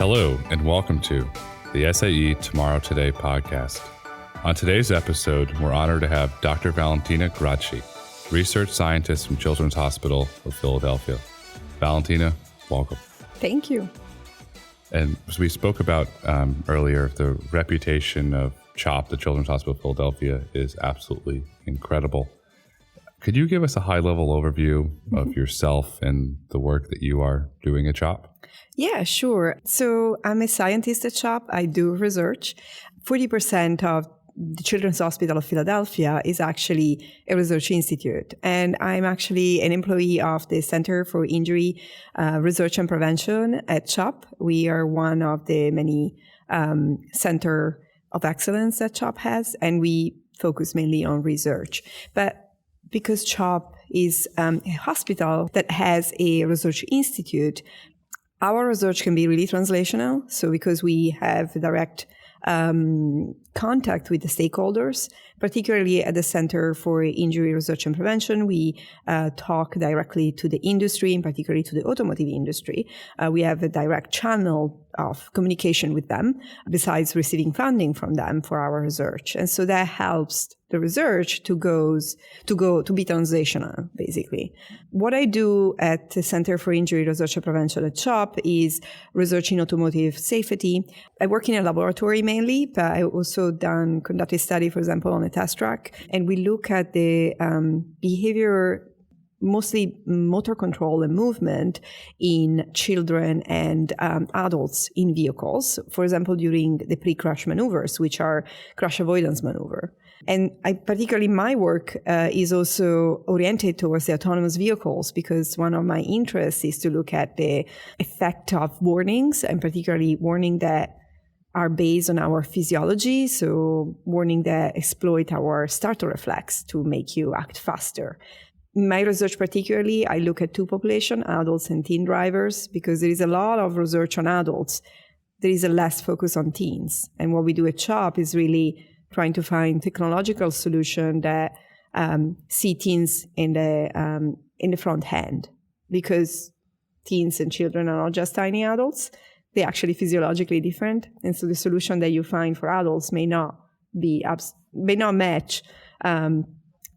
Hello, and welcome to the SAE Tomorrow Today podcast. On today's episode, we're honored to have Dr. Valentina Graci, research scientist from Children's Hospital of Philadelphia. Valentina, welcome. Thank you. And as we spoke about earlier, the reputation of CHOP, the Children's Hospital of Philadelphia, is absolutely incredible. Could you give us a high-level overview of yourself and the work that you are doing at CHOP? Yeah, sure. So I'm a scientist at CHOP. I do research. 40% of the Children's Hospital of Philadelphia is actually a research institute. And I'm actually an employee of the Center for Injury Research and Prevention at CHOP. We are one of the many center of excellence that CHOP has, and we focus mainly on research. But because CHOP is a hospital that has a research institute, our research can be really translational. So because we have direct contact with the stakeholders, particularly at the Center for Injury Research and Prevention, we talk directly to the industry, and particularly to the automotive industry. We have a direct channel of communication with them, besides receiving funding from them for our research. And so that helps the research to be translational, basically. What I do at the Center for Injury Research and Prevention at CHOP is research in automotive safety. I work in a laboratory mainly, but I also conduct a study, for example, on a test track, and we look at the behavior, mostly motor control and movement in children and adults in vehicles, for example, during the pre-crash maneuvers, which are crash avoidance maneuver. And particularly my work is also oriented towards the autonomous vehicles, because one of my interests is to look at the effect of warnings, and particularly warning that are based on our physiology, so warning that exploit our startle reflex to make you act faster. In my research particularly, I look at two populations, adults and teen drivers, because there is a lot of research on adults. There is a less focus on teens. And what we do at CHOP is really trying to find technological solution that see teens in the front hand, because teens and children are not just tiny adults. They're actually physiologically different. And so the solution that you find for adults may not match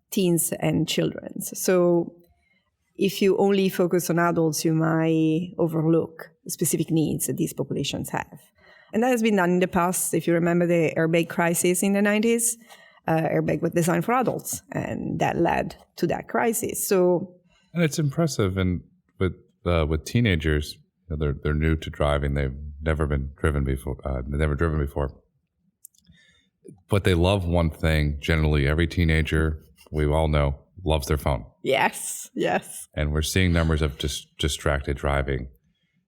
teens and children. So if you only focus on adults, you might overlook specific needs that these populations have. And that has been done in the past. If you remember the airbag crisis in the 90s, airbag was designed for adults, and that led to that crisis. And it's impressive. And with teenagers, they're new to driving. They've never been driven before. But they love one thing. Generally, every teenager, we all know, loves their phone. Yes. And we're seeing numbers of distracted driving.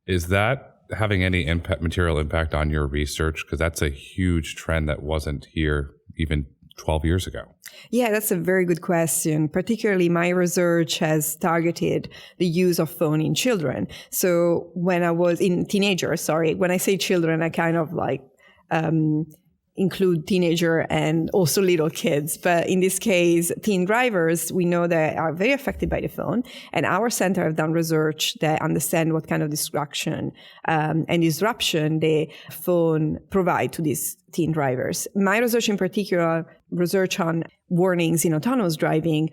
Is that having any material impact on your research? Because that's a huge trend that wasn't here even 12 years ago. Yeah, that's a very good question. Particularly my research has targeted the use of phone in children. So when I was in teenagers, when I say children, I kind of include teenager and also little kids. But in this case, teen drivers, we know that are very affected by the phone. And our center have done research that understand what kind of distraction and disruption the phone provide to these teen drivers. My research in particular, research on warnings in autonomous driving,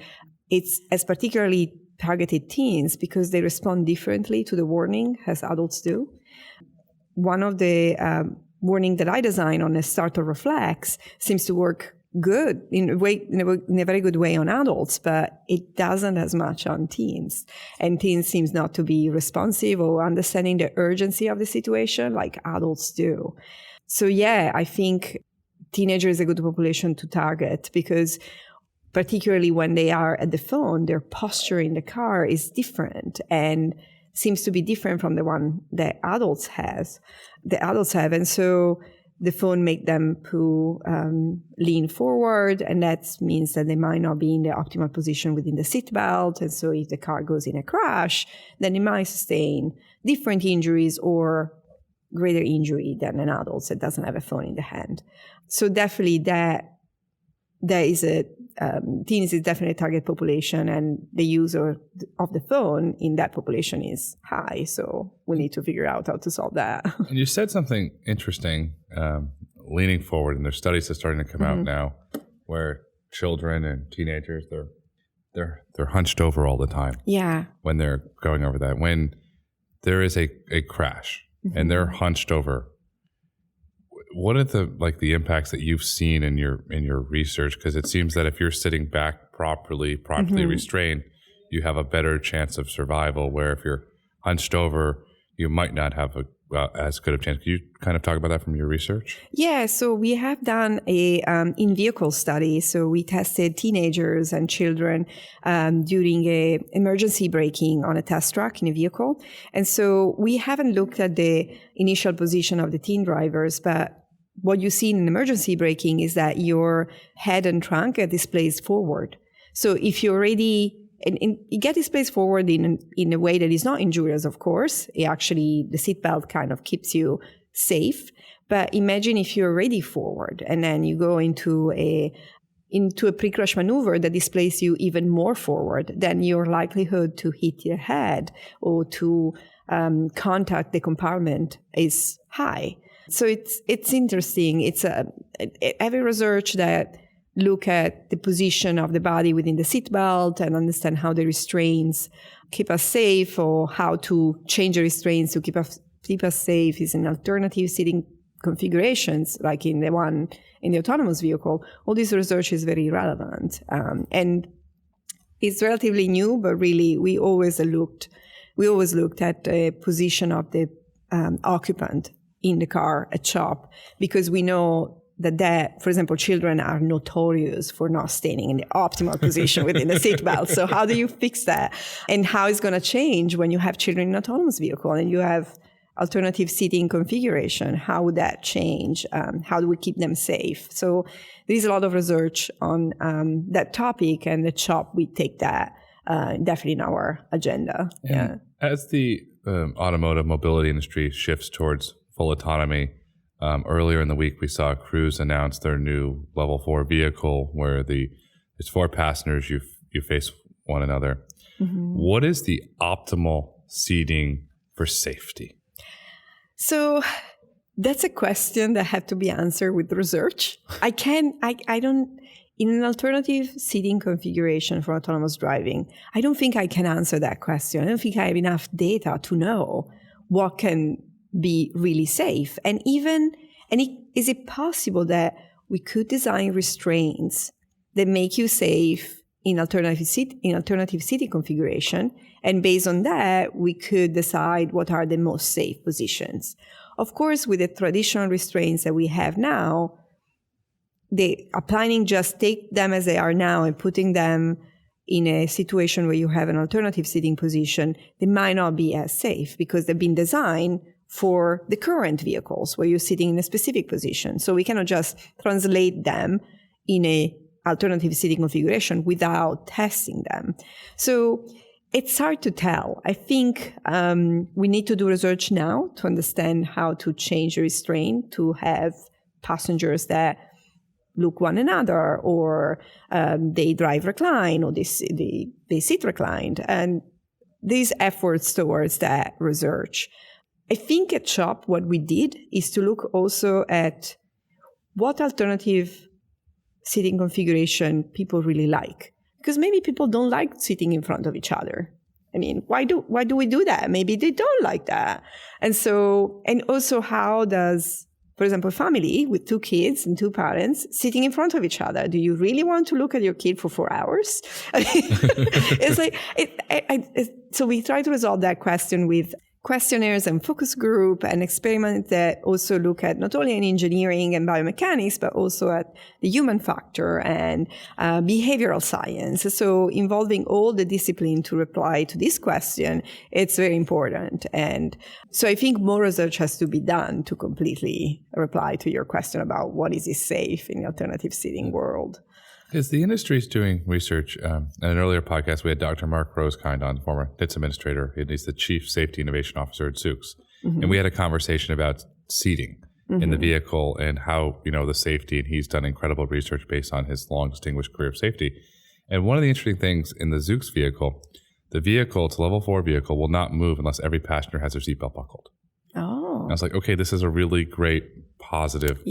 it's as particularly targeted teens because they respond differently to the warning as adults do. One of the warning that I design on a startle reflex seems to work good in a very good way on adults, but it doesn't as much on teens. And teens seems not to be responsive or understanding the urgency of the situation like adults do. So yeah, I think teenager is a good population to target because particularly when they are at the phone, their posture in the car is different and seems to be different from the one that adults have. And so the phone make them lean forward, and that means that they might not be in the optimal position within the seatbelt. And so if the car goes in a crash, then they might sustain different injuries or greater injury than an adult that doesn't have a phone in the hand. So definitely that is a teens is definitely a target population, and the use of the phone in that population is high. So we need to figure out how to solve that. And you said something interesting, leaning forward, and there's studies that's starting to come out now where children and teenagers, they're hunched over all the time. Yeah. When they're going over that. When there is a crash and they're hunched over, what are the impacts that you've seen in your research? Because it seems that if you're sitting back properly restrained, you have a better chance of survival. Where if you're hunched over, you might not have as good of a chance. Can you kind of talk about that from your research? Yeah, so we have done a in-vehicle study. So we tested teenagers and children during a emergency braking on a test track in a vehicle. And so we haven't looked at the initial position of the teen drivers, but what you see in emergency braking is that your head and trunk are displaced forward. So if you're already and it gets displaced forward in a way that is not injurious, of course. The seatbelt kind of keeps you safe. But imagine if you're already forward and then you go into a pre-crash maneuver that displaces you even more forward, then your likelihood to hit your head or to contact the compartment is high. So it's interesting. It's every research that look at the position of the body within the seatbelt and understand how the restraints keep us safe, or how to change the restraints to keep us safe is in alternative seating configurations, like in the one in the autonomous vehicle. All this research is very relevant. And it's relatively new, but really we always looked at the position of the occupant in the car at shop, because we know that, for example, children are notorious for not staying in the optimal position within the seatbelt. So how do you fix that? And how is going to change when you have children in an autonomous vehicle and you have alternative seating configuration? How would that change? How do we keep them safe? So there is a lot of research on that topic, and at CHOP we take that definitely in our agenda. And as the automotive mobility industry shifts towards full autonomy, earlier in the week, we saw Cruise announce their new Level 4 vehicle where it's 4 passengers, you face one another. Mm-hmm. What is the optimal seating for safety? So that's a question that had to be answered with research. I don't, in an alternative seating configuration for autonomous driving, I don't think I can answer that question. I don't think I have enough data to know what can be really safe. Is it possible that we could design restraints that make you safe in alternative seating configuration, and based on that, we could decide what are the most safe positions? Of course, with the traditional restraints that we have now, applying just take them as they are now and putting them in a situation where you have an alternative seating position, they might not be as safe because they've been designed for the current vehicles where you're sitting in a specific position. So we cannot just translate them in a alternative seating configuration without testing them. So it's hard to tell. I think we need to do research now to understand how to change the restraint to have passengers that look one another, or they drive recline, or they sit reclined. And these efforts towards that research. I think at CHOP, what we did is to look also at what alternative seating configuration people really like. Because maybe people don't like sitting in front of each other. I mean, why do we do that? Maybe they don't like that. And also how does, for example, a family with 2 kids and 2 parents sitting in front of each other, do you really want to look at your kid for 4 hours? It's like, so we try to resolve that question with questionnaires and focus group and experiments that also look at not only in engineering and biomechanics, but also at the human factor and behavioral science. So involving all the discipline to reply to this question, it's very important. And so I think more research has to be done to completely reply to your question about what is safe in the alternative seating world. As the industry is doing research, in an earlier podcast, we had Dr. Mark Rosekind on, former NHTSA administrator. He's the Chief Safety Innovation Officer at Zoox. Mm-hmm. And we had a conversation about seating in the vehicle and how, the safety, and he's done incredible research based on his long distinguished career of safety. And one of the interesting things in the Zoox vehicle, it's a level 4 vehicle, will not move unless every passenger has their seatbelt buckled. Oh. And I was like, okay, this is a really great positive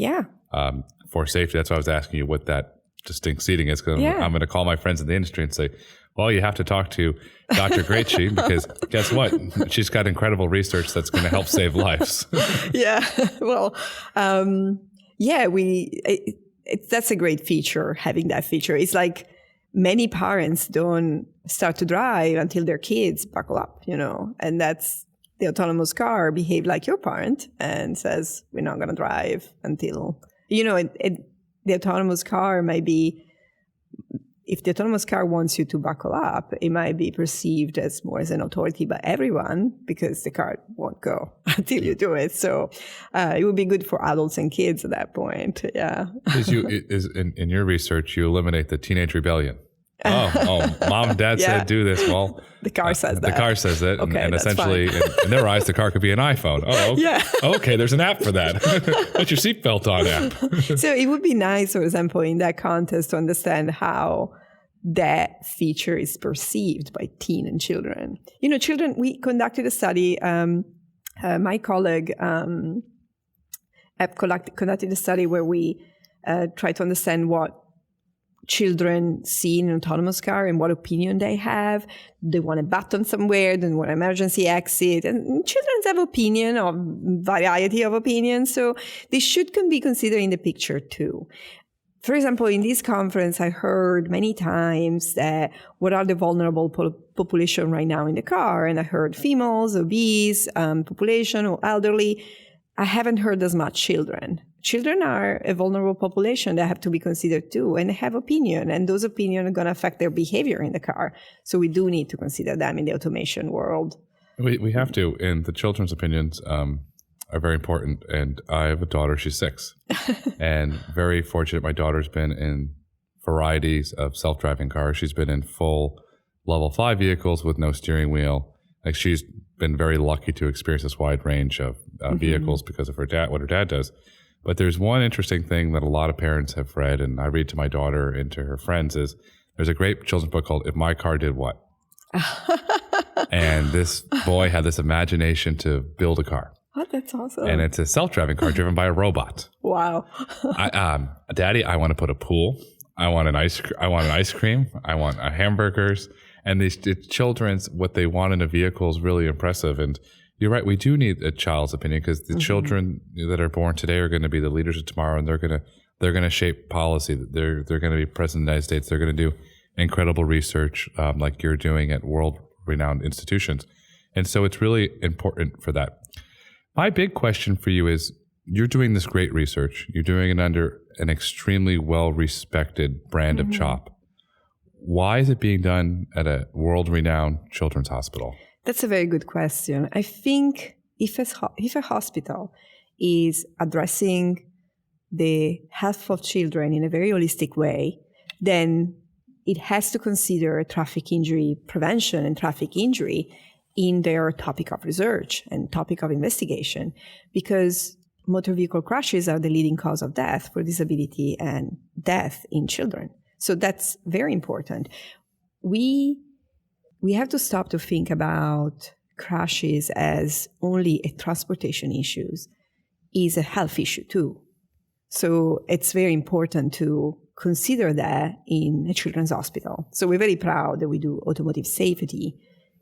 for safety. That's why I was asking you what that distinct seating is, because I'm going to call my friends in the industry and say, well, you have to talk to Dr. Graci because guess what? She's got incredible research that's going to help save lives. Well, that's a great feature, having that feature. It's like many parents don't start to drive until their kids buckle up, and that's the autonomous car behave like your parent and says, we're not going to drive until, the autonomous car might be, if the autonomous car wants you to buckle up, it might be perceived as more as an authority by everyone because the car won't go until you do it. So it would be good for adults and kids at that point. Yeah. In your research, you eliminate the teenage rebellion. Oh, mom and dad said do this. Well, the car says that. The car says it. Okay, and essentially, in their eyes, the car could be an iPhone. Oh, okay, there's an app for that. Put your seatbelt on app. So it would be nice, for example, in that context to understand how that feature is perceived by teen and children. Children, we conducted a study, my colleague conducted a study where we tried to understand what children see in an autonomous car and what opinion they have. They want a button somewhere, they want an emergency exit. And children have opinion, or variety of opinions, so they should be considered in the picture too. For example, in this conference, I heard many times that what are the vulnerable population right now in the car? And I heard females, obese, population, or elderly. I haven't heard as much children. Children are a vulnerable population that have to be considered too, and they have opinion, and those opinions are going to affect their behavior in the car. So we do need to consider them in the automation world. We have to, and the children's opinions are very important. And I have a daughter, she's 6, and very fortunate. My daughter's been in varieties of self-driving cars. She's been in full level 5 vehicles with no steering wheel. Like, she's been very lucky to experience this wide range of vehicles because of what her dad does. But there's one interesting thing that a lot of parents have read, and I read to my daughter and to her friends, is there's a great children's book called If My Car Did What? And this boy had this imagination to build a car. Oh, that's awesome. And it's a self-driving car driven by a robot. Wow. Daddy, I want to put a pool. I want an ice cream. I want hamburgers. And the children's, what they want in a vehicle is really impressive. And you're right. We do need a child's opinion because the children that are born today are going to be the leaders of tomorrow, and they're going to shape policy. They're going to be president of the United States. They're going to do incredible research like you're doing at world-renowned institutions. And so it's really important for that. My big question for you is, you're doing this great research. You're doing it under an extremely well-respected brand of CHOP. Why is it being done at a world-renowned children's hospital? That's a very good question. I think if a hospital is addressing the health of children in a very holistic way, then it has to consider traffic injury prevention and traffic injury in their topic of research and topic of investigation, because motor vehicle crashes are the leading cause of death for disability and death in children. So that's very important. We have to stop to think about crashes as only a transportation issue. It's a health issue too. So it's very important to consider that in a children's hospital. So we're very proud that we do automotive safety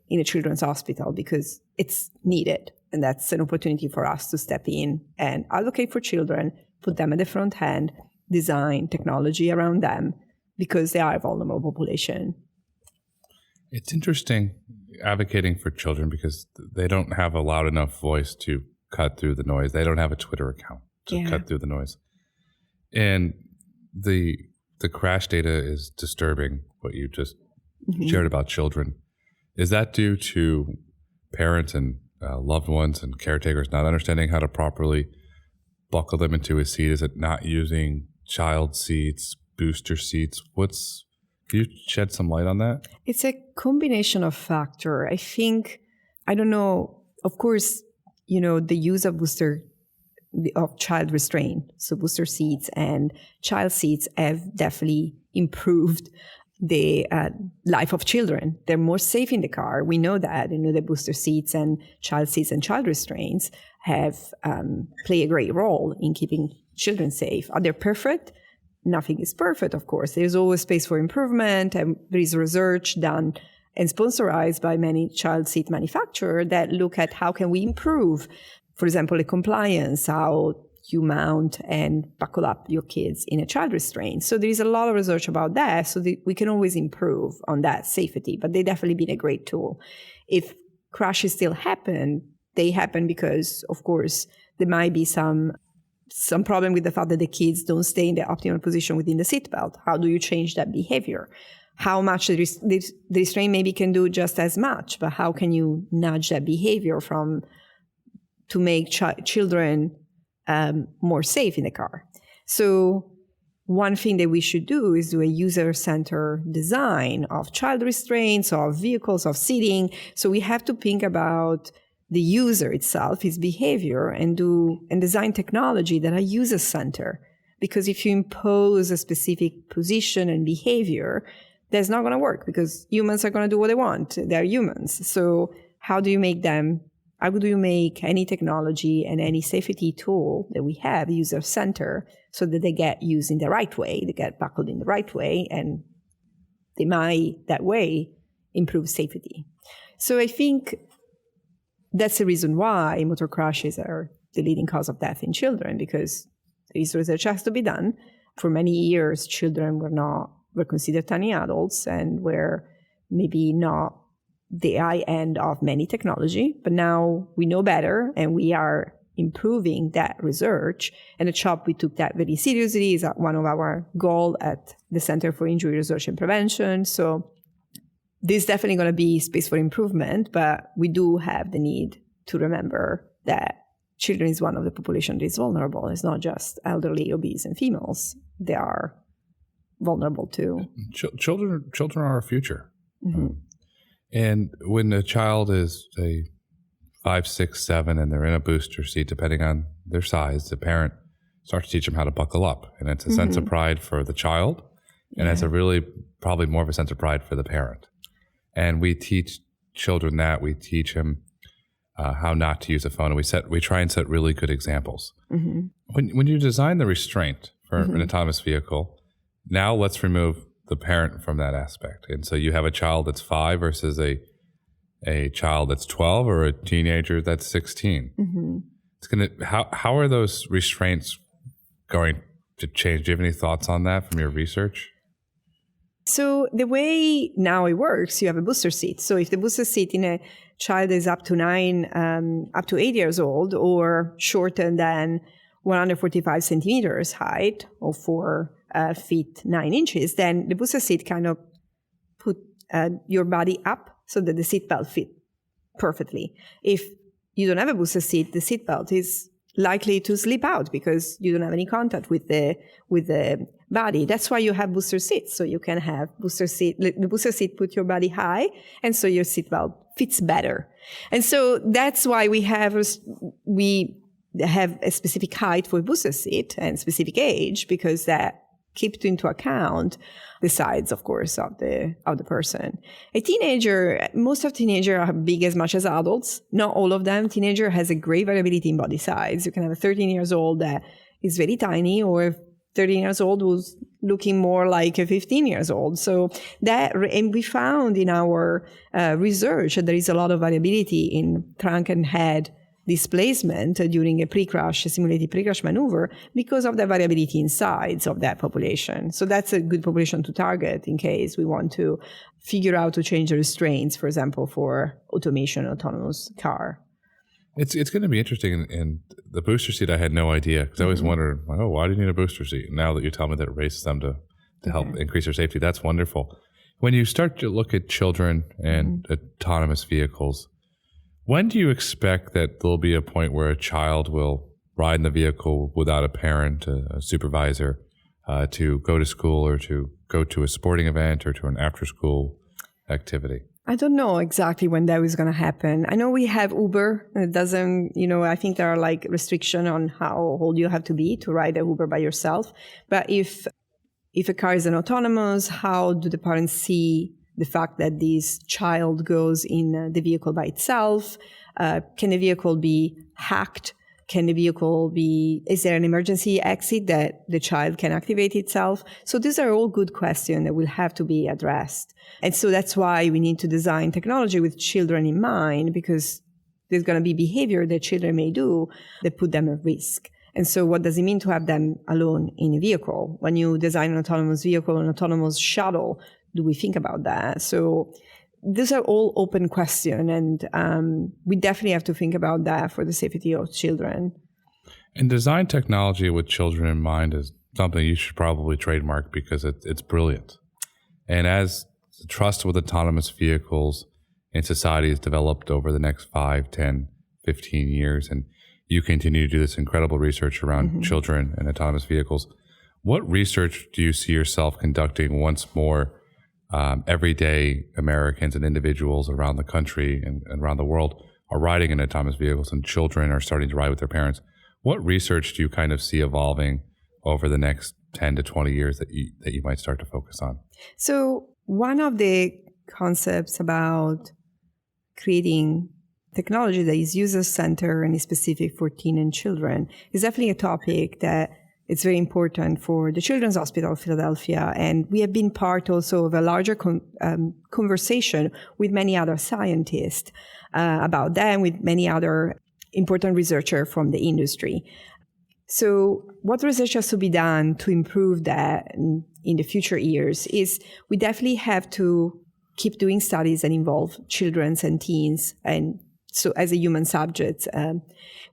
in a children's hospital because it's needed. And that's an opportunity for us to step in and advocate for children, put them at the front end, design technology around them because they are a vulnerable population. It's interesting advocating for children because they don't have a loud enough voice to cut through the noise. They don't have a Twitter account to cut through the noise. And the crash data is disturbing, what you just shared about children. Is that due to parents and loved ones and caretakers not understanding how to properly buckle them into a seat? Is it not using child seats, booster seats? Can you shed some light on that? It's a combination of factors. I think, I don't know, of course, the use of booster of child restraint. So booster seats and child seats have definitely improved the life of children. They're more safe in the car. We know that. We know that booster seats and child restraints have play a great role in keeping children safe. Are they perfect? Nothing is perfect, of course. There's always space for improvement, and there is research done and sponsorized by many child seat manufacturers that look at how can we improve, for example, the compliance, how you mount and buckle up your kids in a child restraint. So there is a lot of research about that, so that we can always improve on that safety, but they definitely been a great tool. If crashes still happen, they happen because, of course, there might be some problem with the fact that the kids don't stay in the optimal position within the seatbelt. How do you change that behavior? How much the restraint maybe can do just as much, but how can you nudge that behavior to make children more safe in the car? So one thing that we should do is do a user-centered design of child restraints, of vehicles, of seating. So we have to think about the user itself, his behavior, and design technology that are user-centered. Because if you impose a specific position and behavior, that's not going to work, because humans are going to do what they want. They're humans. So how do you make any technology and any safety tool that we have user-centered so that they get used in the right way, they get buckled in the right way, and they might, that way, improve safety. So I think that's the reason why motor crashes are the leading cause of death in children, because this research has to be done. For many years, children were considered tiny adults and were maybe not the high end of many technology, but now we know better and we are improving that research. And at CHOP, we took that very seriously. It's one of our goals at the Center for Injury Research and Prevention. So there's definitely going to be space for improvement, but we do have the need to remember that children is one of the population that is vulnerable. It's not just elderly, obese, and females. They are vulnerable too. Children are our future. Mm-hmm. And when a child is, say, 5, 6, 7, and they're in a booster seat, depending on their size, the parent starts to teach them how to buckle up. And it's a sense of pride for the child, and it's a really probably more of a sense of pride for the parent. And we teach children that. We teach them how not to use a phone. And we try and set really good examples. Mm-hmm. When you design the restraint for an autonomous vehicle, now let's remove the parent from that aspect. And so you have a child that's 5 versus a child that's 12 or a teenager that's 16. Mm-hmm. It's how are those restraints going to change? Do you have any thoughts on that from your research? So the way now it works, you have a booster seat. So if the booster seat in a child is up to 8 years old, or shorter than 145 centimeters height, or 4 feet 9 inches, then the booster seat kind of put your body up so that the seatbelt fit perfectly. If you don't have a booster seat, the seatbelt is likely to slip out because you don't have any contact with the body. That's why you have booster seats. So you can have the booster seat put your body high, and so your seatbelt fits better. And so that's why we have a specific height for a booster seat and specific age, because that keeps into account the size, of course, of the person. A teenager, most of teenagers are big as much as adults. Not all of them. Teenager has a great variability in body size. You can have a 13 years old that is very tiny, or 13 years old who's looking more like a 15 years old. So and we found in our research that there is a lot of variability in trunk and head displacement during a simulated pre-crash maneuver because of the variability in size of that population. So that's a good population to target in case we want to figure out to change the restraints, for example, for automation autonomous car. It's going to be interesting. In the booster seat, I had no idea, because I always wondered, why do you need a booster seat? And now that you tell me that it races them to help increase their safety, that's wonderful. When you start to look at children and autonomous vehicles, when do you expect that there'll be a point where a child will ride in the vehicle without a parent, a supervisor, to go to school or to go to a sporting event or to an after-school activity? I don't know exactly when that is going to happen. I know we have Uber. It doesn't, I think there are like restrictions on how old you have to be to ride an Uber by yourself. But if a car is an autonomous, how do the parents see the fact that this child goes in the vehicle by itself? Can the vehicle be hacked? Can the vehicle is there an emergency exit that the child can activate itself? So these are all good questions that will have to be addressed. And so that's why we need to design technology with children in mind, because there's going to be behavior that children may do that put them at risk. And so what does it mean to have them alone in a vehicle? When you design an autonomous vehicle, an autonomous shuttle, do we think about that? So these are all open questions, and we definitely have to think about that for the safety of children. And design technology with children in mind is something you should probably trademark because it's brilliant. And as trust with autonomous vehicles in society is developed over the next 5, 10, 15 years, and you continue to do this incredible research around children and autonomous vehicles, what research do you see yourself conducting once more everyday Americans and individuals around the country and around the world are riding in autonomous vehicles and children are starting to ride with their parents? What research do you kind of see evolving over the next 10 to 20 years that you might start to focus on? So one of the concepts about creating technology that is user-centered and is specific for teen and children is definitely a topic that it's very important for the Children's Hospital of Philadelphia. And we have been part also of a larger conversation with many other scientists about that, and with many other important researchers from the industry. So what research has to be done to improve that in the future years is we definitely have to keep doing studies that involve children and teens, and so as a human subject.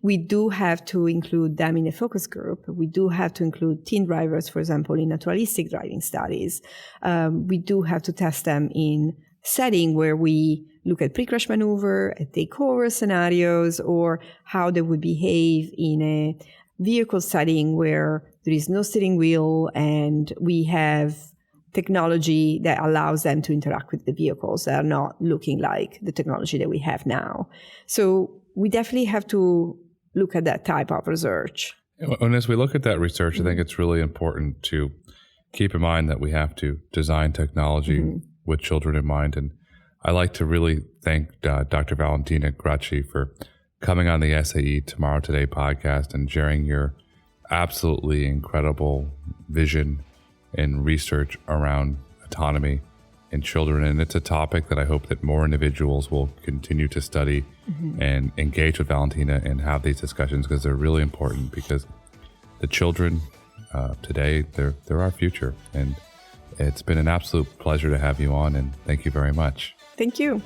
We do have to include them in a focus group. We do have to include teen drivers, for example, in naturalistic driving studies. We do have to test them in setting where we look at pre-crash maneuver, at takeover scenarios, or how they would behave in a vehicle setting where there is no steering wheel and we have technology that allows them to interact with the vehicles that are not looking like the technology that we have now. So we definitely have to look at that type of research. And as we look at that research, I think it's really important to keep in mind that we have to design technology with children in mind. And I like to really thank Dr. Valentina Graci for coming on the SAE Tomorrow Today podcast and sharing your absolutely incredible vision and research around autonomy in children. And it's a topic that I hope that more individuals will continue to study and engage with Valentina and have these discussions, because they're really important, because the children today, they're our future. And it's been an absolute pleasure to have you on, and thank you very much. Thank you.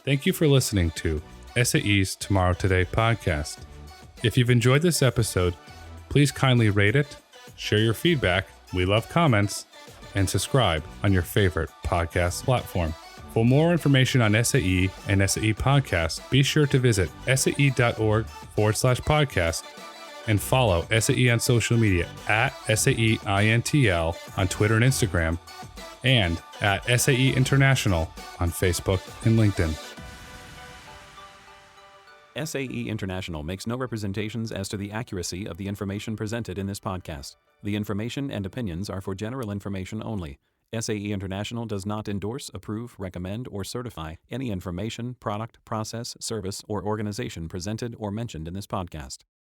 Thank you for listening to SAE's Tomorrow Today podcast. If you've enjoyed this episode, please kindly rate it, share your feedback, we love comments, and subscribe on your favorite podcast platform. For more information on SAE and SAE podcasts, be sure to visit sae.org/podcast and follow SAE on social media at SAEINTL on Twitter and Instagram, and at SAE International on Facebook and LinkedIn. SAE International makes no representations as to the accuracy of the information presented in this podcast. The information and opinions are for general information only. SAE International does not endorse, approve, recommend, or certify any information, product, process, service, or organization presented or mentioned in this podcast.